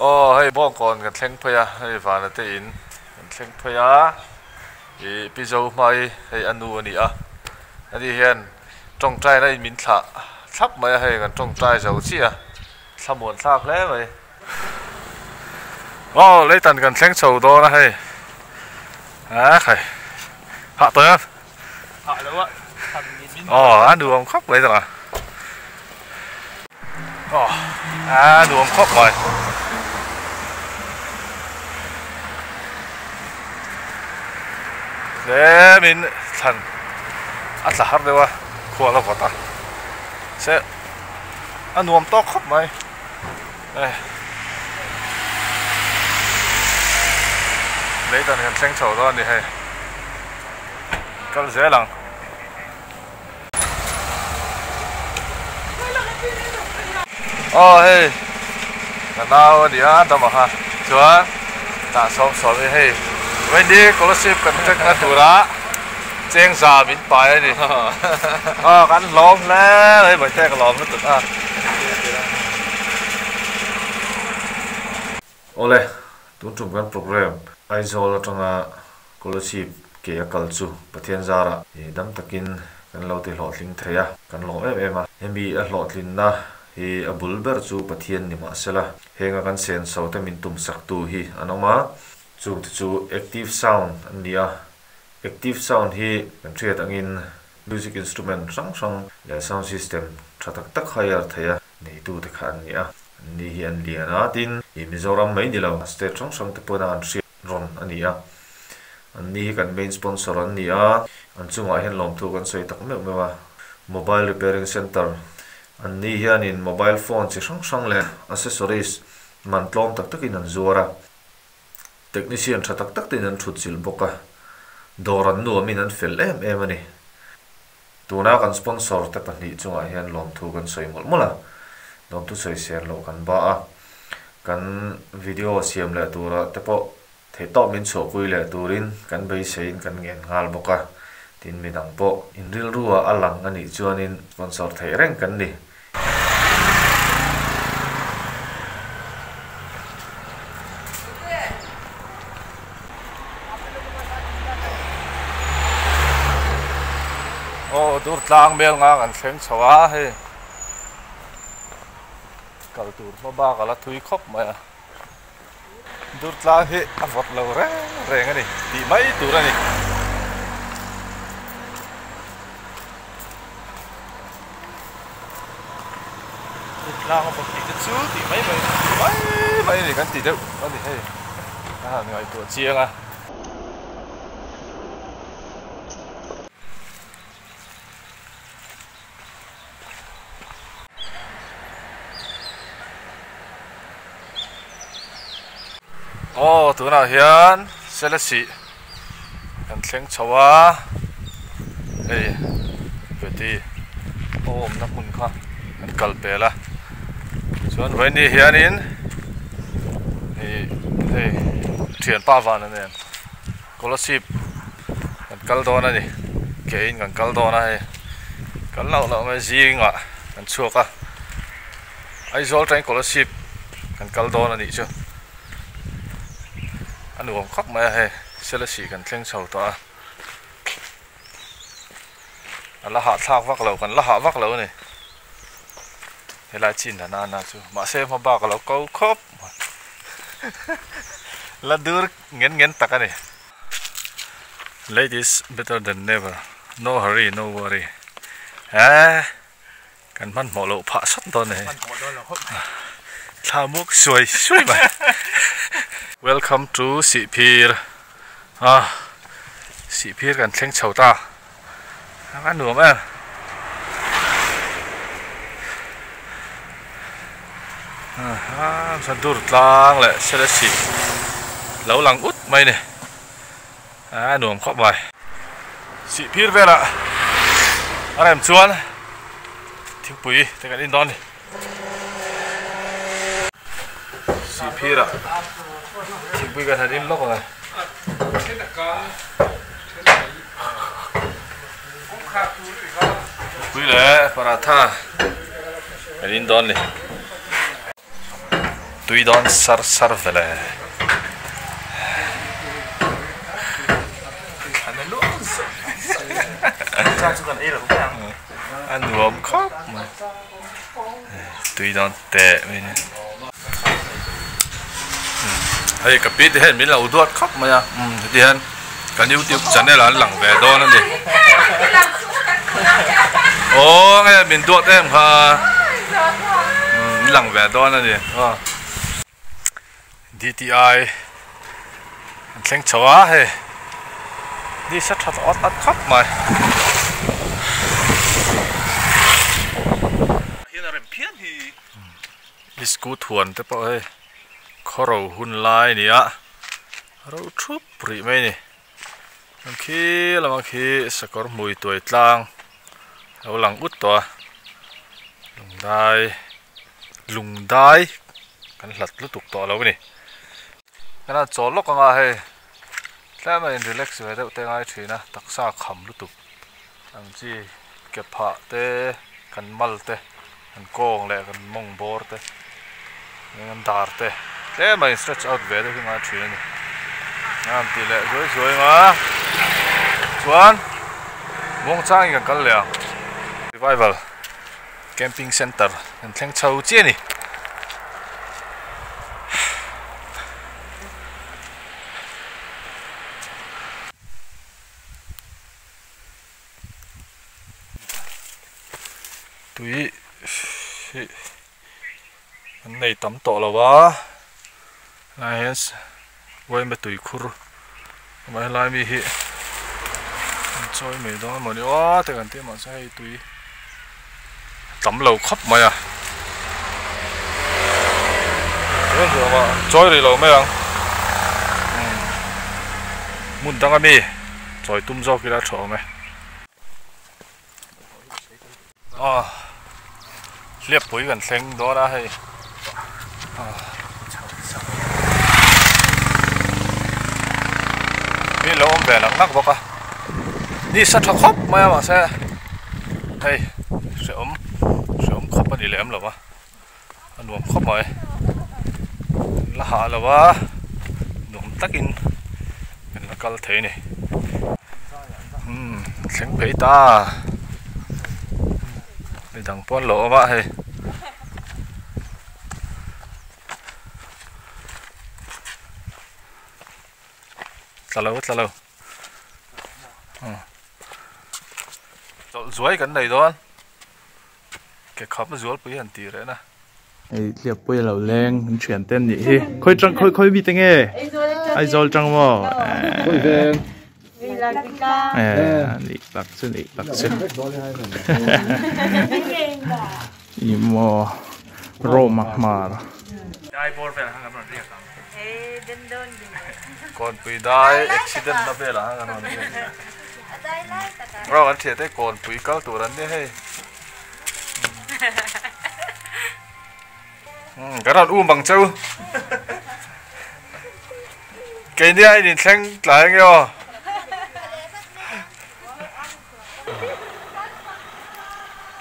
Oh, hey, bong kon kan thleng phaya, hey vana te in kan thleng phaya. I pizo mai hey anu ani a. Ani hian trong trai nai min thla. Thap mai hey kan trong trai zo chi a. Thamon thak le mai. Oh, leitan kan thleng chho do na hey. À khai. Hạ tới á. Hạ đâu ạ? Anu ông khóc vậy rồi. Anu ông khóc rồi. Để mình thành ăn là hấp đâu à, khua nó vào ta. Sẽ anu ông to khóc mày. Đây. Lấy tận hình xanh sầu đó đi hay. Cái dễ lắm. Hey, cái nào đi ăn đâu mà ha? Chúa, ta sống sống đi hay. Vậy đi, có ship cần chắc là tủ đá. Chêng già biến bài đi. Gắn lom lẽ, đấy bởi thế cái lom nó tự à. Ole, tuần trùng gan program. Ai zo trong a scholarship ke akal chu pathian zara e dam takin kan lo te hlot ling threya kan lo em a hemi a hlot lin na hi a bulber chu pathian ni ma sela henga kan sen so ta min tum sak tu hi anoma chu active sound ania active sound hi kan thiat angin music instrument sang le sound system thatak tak higher thaya nei tu te khan nia ni hi an liana tin i mizoram mai ni lo state sang te pona an ron ania ani kan main sponsor ania an chunga hian lom thu kan soi tak mewa mobile repairing center ani hian in mobile phone chi sang le accessories man tlom tak takin an zuara technician tha tak tin an thut sil boka doran nu min an fel em ani tuna kan sponsor te pani chunga hian lom thu kan soi mola lom thu soi sen lo kan ba a kan video siam le tura te po thế to min so kui le turin kan bei sein kan ngen ngal boka tin midang po in ril ruwa alang ani chuanin sponsor thei reng kan ni dur tlang mel nga kan thleng chawa he kal tur ma ba kala thui khop mai dur tlang he avot lo reng ani ti mai tur ani dur tlang avot ti chu ti mai ni kan ti deu ani he ngai tu chiang a tụi nào hiền sẽ là gì cần xem chawa đây vậy thì ôm nó mun kha cần cල් pe la chuan vậy đi hiền in đây thiền pa van này scholarship cần cl đó này cái in cần cl đó này cần lâu mấy gì ngạ cần chuộc à ai rồi tranh scholarship cần cl đó này chứ anh uống khóc mà hay sẽ là chỉ cần thêm sầu to là hạ thác vác lẩu còn là hạ vác lẩu này hay là chín là na chú mà xem mà ba cái lẩu câu khóc là đưa ngén tắc này ladies better than never no hurry no worry cần man mỏ lẩu phá sắt to này thà muốc xuôi mà welcome to Sipir Sipir kan thleng chho ta an nuam a san dur tlang le sela si lo lang út mai ne nuam khop bai Sipir vela arem chuan thing pui te kan in don ni Sipir a bây giờ thành lốc rồi. Quý lẽ paratha. Cái đón này. tui don sar vele ăn uống khóc mà tui don tệ mình hay cái bít thì hết mình lâu đuốt khóc mà nha thì hết cái YouTube channel là lẳng về đó nữa đi ô nghe mình đuốt em ha lẳng về đó nữa đi DTI thanh chó hay đi sát thật ót khóc mà đi scoot thuần thế bao ơi khó rầu hun lai nè rầu chúp rị mấy nè khi làm khi sẽ có mùi tuổi lang lâu lằng út to lùng đai cái lật lúc tục to lâu cái này cái nào chó lóc ngang hay thế mà relax về đâu tên ai chuyện na đặc sa khẩm lúc tục làm chi kẹp hạ te cần mal te cần cong lẹ cần mông bor te cần đar te thế mà stretch out về đâu cái ngai chuyện này làm tỷ lệ rồi mà chuan mong trang cái cần lẹ revival camping center anh thang châu chia nè tui anh này tắm tọ là quá này hết quay mấy tui khur mấy lại mi hi chơi mấy đó mà đi quá thì cần tiền mà sai tui tắm lâu khóc mày à thế rồi mà chơi đi lâu mấy anh muốn tăng cái mi chơi tum gió kia là chó mày liệp bụi gần xanh đó đã hay mi lâu về lắng nắc bọc à đi sát thằng khóc mà sẽ hay sẽ ấm khóc đi lẻm rồi mà anh nuông khóc mày là hạ rồi quá nuông tắc in mình là cal thế này xanh phải ta bị thằng pon lộ vậy hay xa lâu dưới cái này đó cái khắp nó dưới bây giờ tí đấy nè liệp bây giờ lên mình chuyển tên nhỉ khơi bị tiếng nghe ai rồi trăng mò nị bạc chứ mò rô mặc mà còn bị đai accident nó về là cái này rồi anh thiệt đấy còn bị cao tuổi anh đấy hay cái đó bằng châu cái này ai định sang lại nghe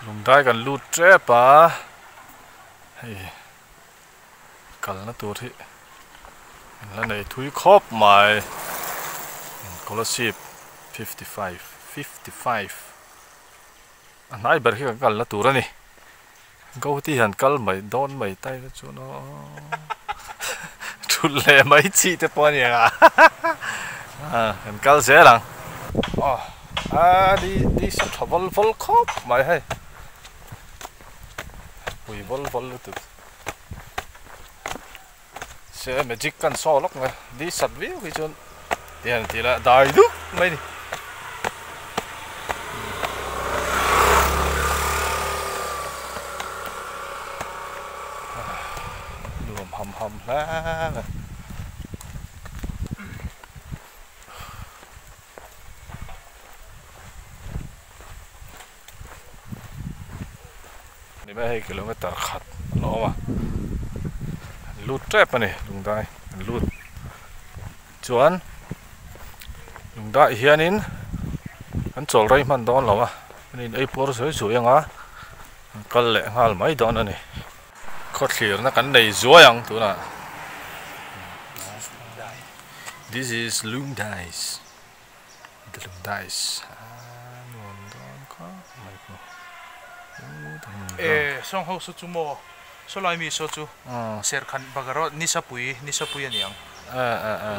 lùng đai cần lút trép à cần nó tuổi thì lần này thui khóp mày scholarship 55 anh ấy bật khi cần là tuổi này câu thì hẳn cần mày đón mày tay cái chỗ nó chụp lẹ mấy chi thế bao nhiêu à hẳn cần dễ lắm đi sắp thọ vol khóp mày hay bùi vol được sẽ magic kan so lok nga di sat view ki chon tian ti la dai du mai ni luom hầm la ni ba 2 km khat lo ma lút trép này lùng đại lút chuan lùng đại hiền in anh chọn đây mình đón lắm à nên ấy por sới sới ngã cần lẹ ngal mấy đón này khó clear na kan nei zuayang tu na. This is loom dice. The loom dice. Song ho su chu mo so lai mi so chu ser khan bagaro nisapui aniang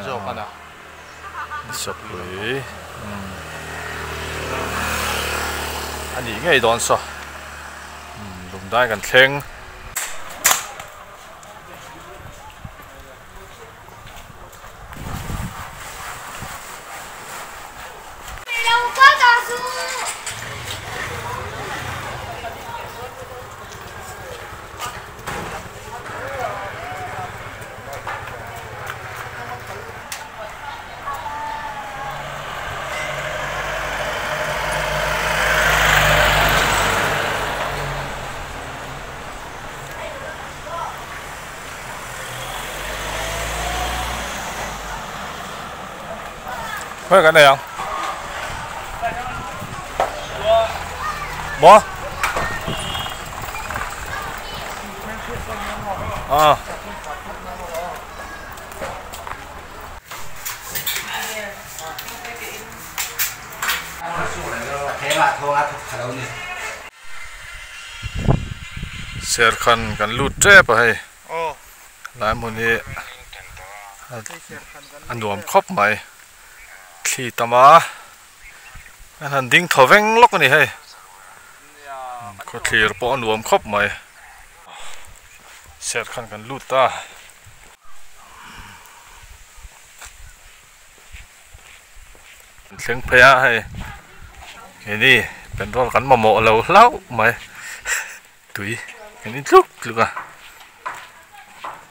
zo kana nisapui ani ngai don so lum dai kan thleng cái này không? Bố? À. Ser khan kan lut tre pa hai. Lai mun hi an nuam khop mai. Khi tama anh ding thò veng lóc này hay có clear po nuông khóc mày set khăn cần lút ta tiếng phê hay cái đi bên đó cắn mà mộ lâu lâu mày túi cái đi lúc luôn à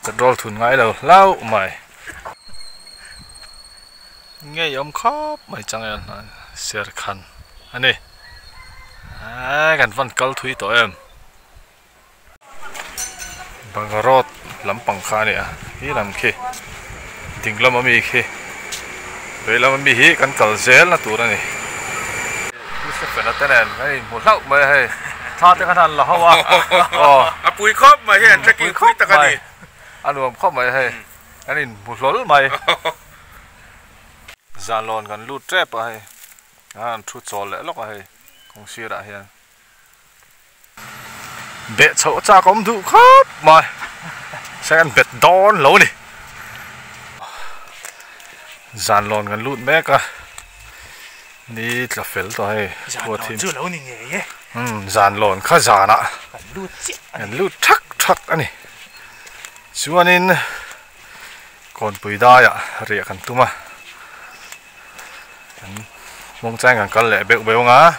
bên đó thun ngay lâu lâu mày nghe ông khóc mày chẳng em ser khăn anh đi gần văn câu thủy tụi em bằng rót lắm bằng kha này đi làm khi tiếng lắm ami khi vậy lắm ami hi cần cầu zel là tụi này cứ sẽ phải là tên này này một lâu mày hay tha tiếng anh là hao à bùi khóc mày hiện chắc bùi khóc ta cái gì anh uống khóc mày hay anh đi một lối mày già lon gần lút trép à hay chút gió lẽ lóc à hay không xia đã hiền bẹt chỗ cha có đủ khóc mày sẽ ăn bẹt đón lâu đi già lon gần lút mẹ cả đi là phèn rồi thua thêm chưa lâu nè nghe già lon khá già nè gần lút thắc thắc anh này chú anh in còn bùi đai à rỉa cần tum à mong trang cần cân lệ béo béo ngá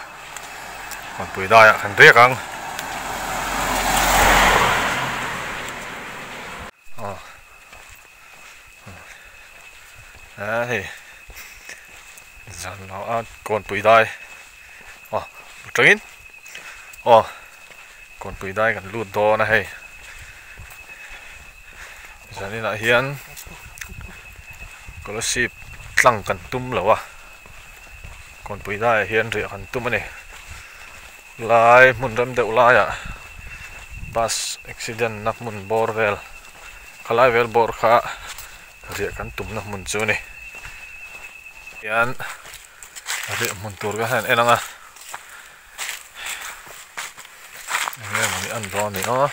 còn bùi đai à cần riết ăn đấy dàn nó còn bùi đai trứng còn bùi đai cần lụt to này giờ này là hiền có ship lăng cần tum lẩu à còn bùi đai hiền rỉa cần tum này lại muốn đâm đậu lại à bus accident nắp muốn bor vel khalai vel bor kha rỉa cần tum nắp muốn chu này hiền rỉa muốn tur cái hàng enang à nghe mình ăn ro này nó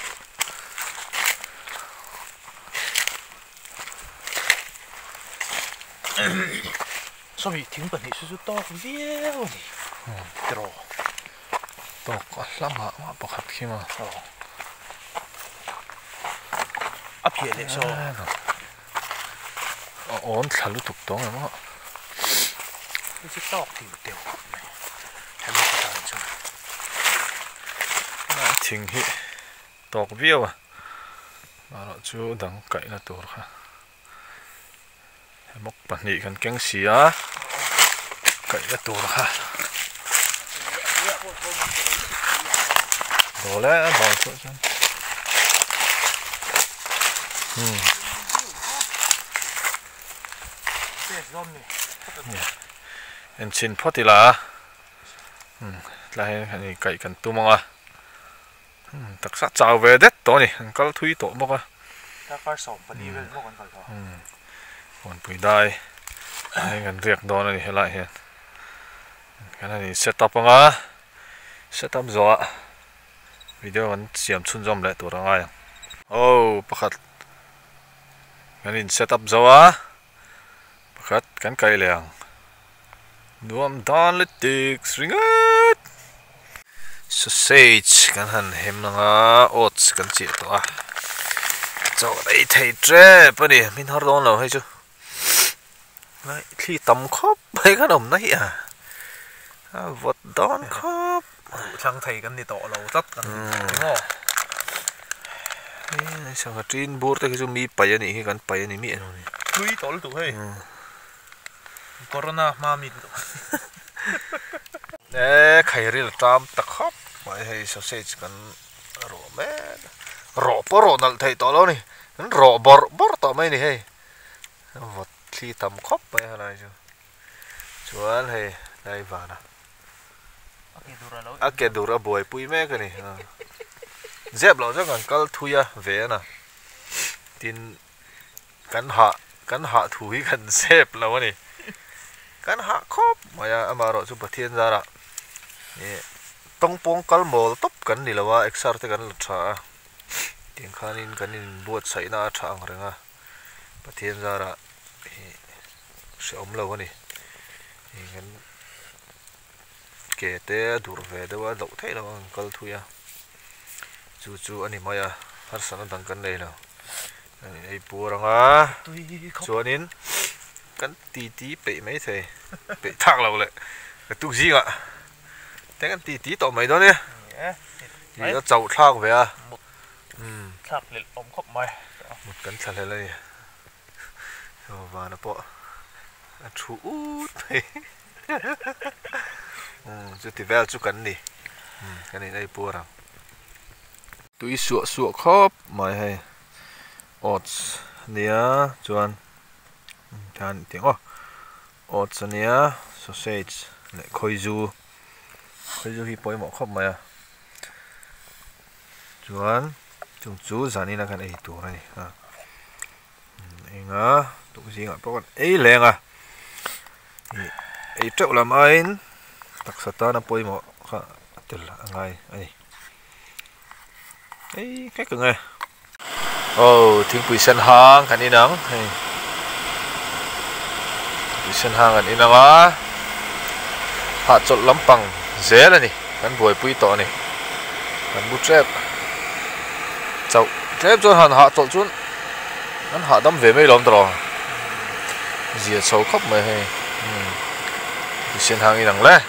sao bị tiếng bẩn thì số to viêu nhỉ trò to có lắm mà bọc hạt khi mà áp hiện lại sao ổn thà lúc tục tốn rồi mà cái chiếc to thì đều hay một cái đàn chơi thình hi tọc viêu à mà nó chú đằng cậy là tổ ha mốc bản nhị cần keng xía cậy là tổ ha đồ lẽ bảo chỗ chân em xin phát thì là hay cậy cần tu mong à Tắc sát chào về đét to nè cái thui to bốc à ta phải sống phải đi về một con phải thôi còn bụi đai hay gần riêng đó này lại hiện cái này setup nga setup gió video vẫn xiêm chun zoom lại tụi ai oh pakhat cái này setup gió pakhat cái cây liang nuam dan letik ringat sausage kan han hem nga oats kan chi to a cho đây thầy tre bữa nay mình hỏi đâu nào hay chưa đấy khi tầm khóc mấy cái đồng này à vật đón khóc thằng thầy cái này to lâu rất cái đúng không sao cái trên board cái zoom mi bay này cái bay này mi rồi thui to luôn tụi hay corona mà mình nè khai ri là tram tắc khóc mấy hay sausage kan rổ mẹ rổ bò rổ nal thầy to lâu này rổ bò bò to mấy này hay vật khi tầm khóc mấy này chứ chuan hay đây vào nè cái dura boy pui mẹ cái này dẹp lâu chắc còn câu thui à về nè tin cắn hạ thui gần dẹp lâu này cắn hạ khóc mà rồi chụp thiên ra đó tông pong câu mồ tóc cắn đi là wa extra thì cắn lật trả tiếng khanin cắn buat say na chang rồi nga thiên ra đó sẽ lâu này ngắn kể té dur về đâu đậu thế đâu câu thui à chú anh em mày à har sana đằng cắn này nào anh ấy bùa rằng à chú anh em cắn tí bể mấy thầy bể thang lâu lại cái tu gì ạ thế cắn tí tỏ mấy đó nè gì nó chậu thang về à thang lên ống khóc mày một cắn chặt lại đây và nó bỏ chú thầy chú thì về chú cắn đi cái này đây bùa rằng tụi sụa khóc mày hay oats nia chuan than tiếng oats nia sausage lại khoi du hi poi mo khóc mày à chuan chung chú zani na kan ei tur này à enga tụi gì ngạ bốc ấy leng à ấy trâu làm ain tak sata na poi mo kha tel angai ai ấy cái cưng này tiếng bụi sen hang cái này nắng bụi sen hang cái này nắng á hạt chốt lắm bằng dễ là nè cái bụi bụi to này cái bụi trép chậu trép cho hạt chốt chút cái hạt đâm về mấy lắm rồi dìa sâu khóc mày hay bụi sen hang này nắng lẽ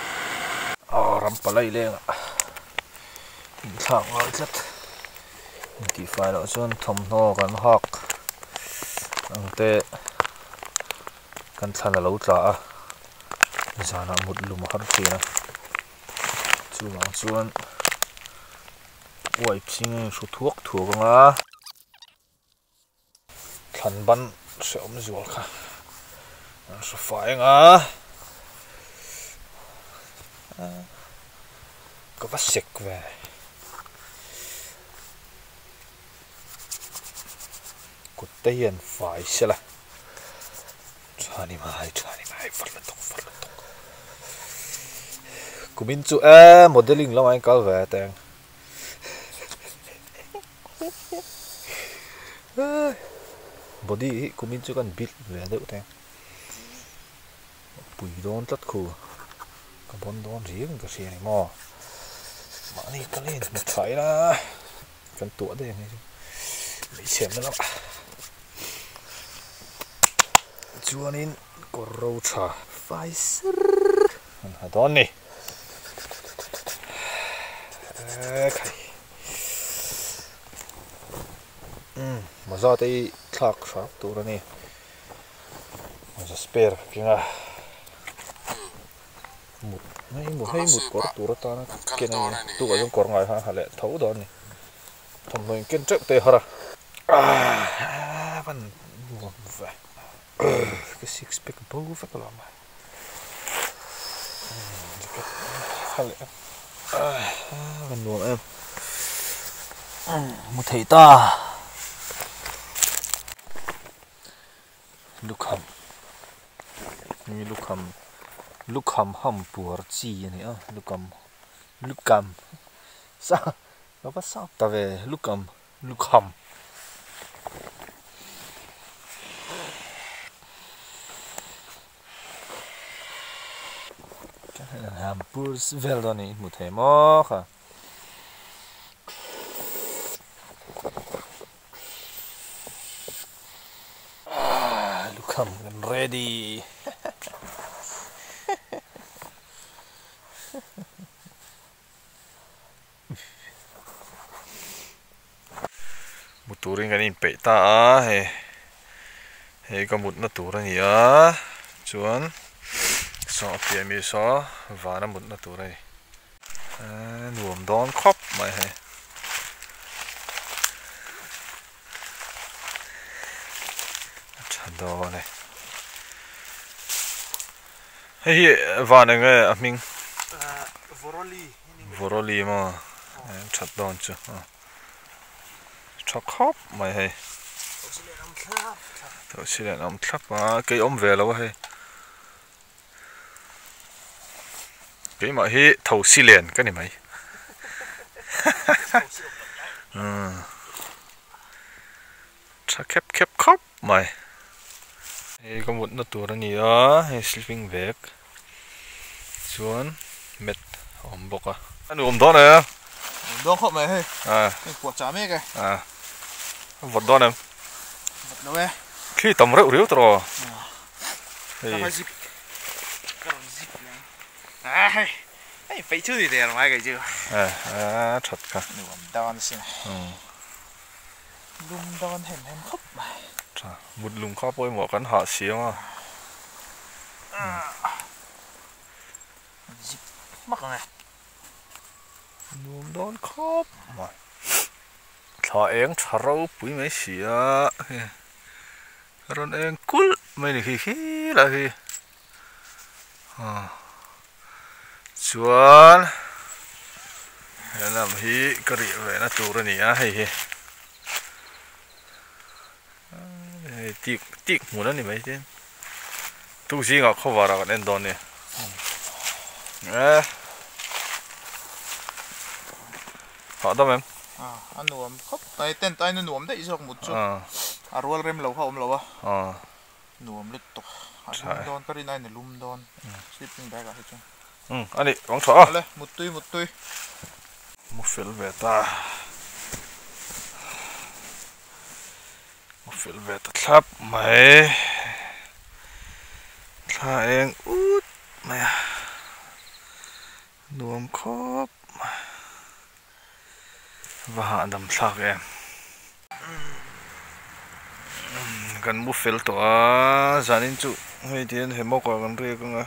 rắm pa lại lên à thằng ngon rất thì phải là xuân thầm noกันhอกอังเตะกันทันละlâu trả giờ là một lùm hot gì nè chú lòng xuân ôi xin số thuốc ngà thần bắn sẽ ôm ruột cả số phải ngà có vắt sệt về cột tay hiền phải xe là cho ni mai phát lên tóc của mình chú modeling lâu anh có vẻ teng body của mình chú cần build về được teng bùi đón rất cool cái bốn đón riêng cái xe này mò mà này cái lên một phải là cần tuổi đây này lấy xem nó lắm cho nên có rau trà phải sır hả đó nè mà ra đây thắc sáp tụi nó nè mà ra spare kia à một có tụi nó ta nó kia này tụi ở trong cỏ ngoài ha lệ thấu đó nè thằng mình kiên trách tê hả vẫn vậy cái six pack bầu phải có làm ha lệ vẫn nuông em mu thei ta lukham ni lukham ham puar chi ani a lukam sa apa sa ta ve lukham ham pur veldoni mu thei mo kha lukham ready turin ganin pe ta he ka mut na tur ani a chuan so mi so vana mut na tur ani nuam don khop mai he chado ne he vana nge aming voroli ma chat don chu chọc khóc mày hay thợ xí lại ông thắp mà cây ôm về lâu hay cái mà hi thầu xí liền cái này mày chắc khép khóc mày hay có một nó tuổi này đó hay sleeping bag xuống mệt ôm bọc à anh ôm đó nè Đông khóc mày hơi của chả mấy cái vật đó nè vật đâu ấy khi tầm rượu riếu rồi thì phải chứ gì để làm ai cái chứ thật cả lùm đòn xin lùm đòn hèn khóc mày một lùm khóc bôi một cắn họ xíu mà mắc này lùm đòn khóc mà thọ em thọ râu bụi mấy xía rồi em cút mấy này khi là khi chuan làm hi cái gì vậy nó tụ ra nhỉ hay tiếc muốn nó mấy chứ tu sĩ ngọc không vào được nên đòn nè họ đâu em anh nuông khóc tay tên tay nó nuông đấy xong một chút ruột rem lâu không lâu nuông lít tục lum đòn cái này lum đòn sleeping bag à chứ anh đi vắng thọ lên một tuy một phiếu về ta một phiếu về ta thắp mày thà em út mày nuông khóc và hạ đầm sạc em gần một phiếu tỏa gia đình chủ hay tiền hay mốc gần đây cũng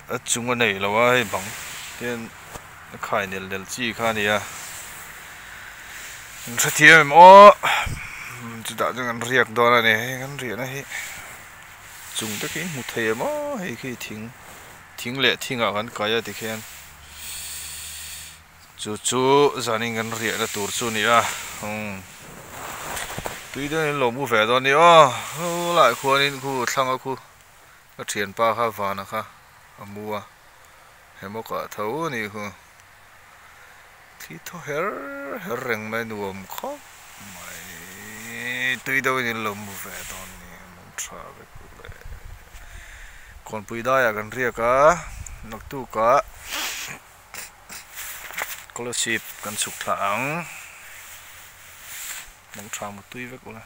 ở chung cái này là vậy bằng tiền khai nền chi khai này à rất tiền mà chúng ta chẳng riêng đó này cái riêng này chung tất cái một thề mà hay khiทิ้งlệทิ้งở gần cái thì khen chú gia đình gần riêng là tour chu này à tuy nhiên lồng mua vé đó này lại khu nên khu sang ở khu cái tiền pa khá vàng à khá mua hay một cái thấu này khu thì thôi hết rừng mấy nuông khóc mày tuy đâu nên lồng mua vé đó này muốn trả về khu này còn bây giờ gần riêng cả nóc tu cả scholarship kan suk thang mong tra một tuy với cô này